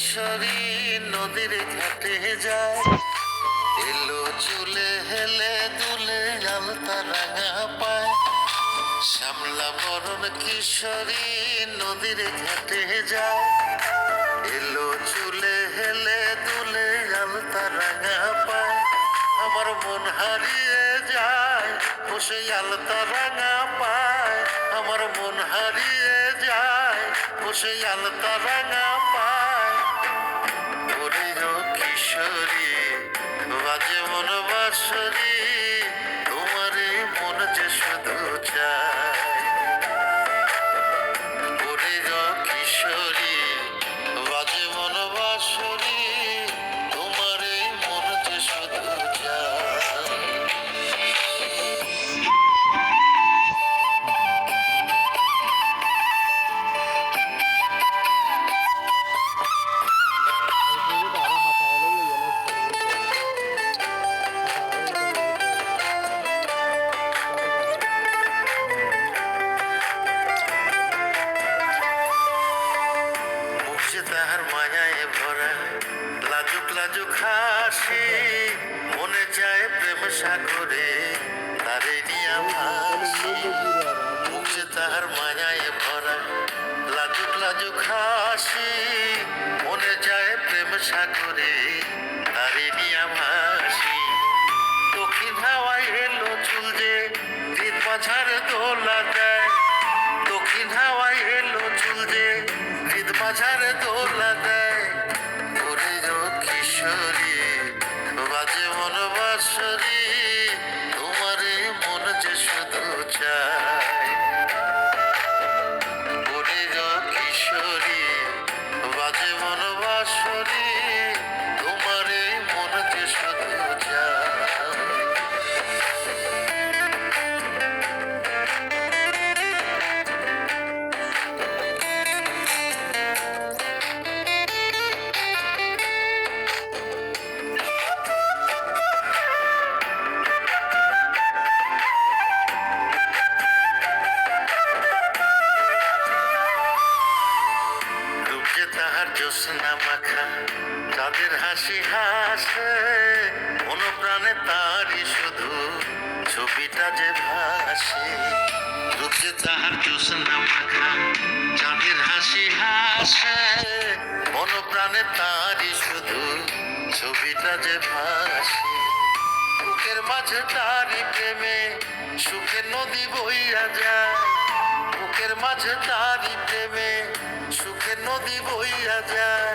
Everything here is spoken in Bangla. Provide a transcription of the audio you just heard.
কিশোরী নদীর ঘাটে যায়, এলো চুলে হেলে দুলে আলতা রাঙা পায়। শ্যামলা বরণ কিশোরী নদীর ঘাটে যায়, এলো চুলে হেলে দুলে আলতা রাঙা পায়। আমার মন হারিয়ে যায় ও সেই আলতা রাঙা পায়, আমার মন হারিয়ে যায় ও সেই আলতা রাঙা পায়। ওরে ও কিশোরী বাজে মন বাঁশরি, তোমারে মন যে শুধু চায়। ওরে ও কিশোরী বাজে মন বাঁশরি, তোমারে মন যে শুধু চায়। তাহার মায়ায় ভরা লাজুক লাজুক হাসি, মনে চায় প্রেম সাগরে তারে নিয়া ভাসি। মুখে তাহার মায়ায় ভরা লাজুক লাজুক হাসি, মনে চায় প্রেম সাগরে তারে নিয়া ভাসি। দক্ষিণ হাওয়ায় এলো চুল যে দিন মাঝারে দোলা দেয়, দক্ষিণ হাওয়ায় এলো চুল যে দিন মাঝারে দোলা দেয়। ওরে ও কিশোরী বাজে মন বাঁশরি, তোমারে মন যে শুধু চায়। ওরে ও কিশোরী বাজে মন বাঁশরি, তোমারে মন যে শুধু চায়। তাহার জ্যোৎস্না মাখা তাদের হাসি হাসে, অনুপ্রাণে তারই শুধু ছবিটা যে ভাসে। রূপে তাহার জ্যোৎস্না মাখা চাঁদের হাসি হাসে, অনুপ্রাণে তারই শুধু ছবিটা যে ভাসে। বুকের মাঝে তারই প্রেমে সুখের নদী বইয়া যায়, বুকের মাঝে তারই প্রেমে সুখের নদী বইয়া যায়।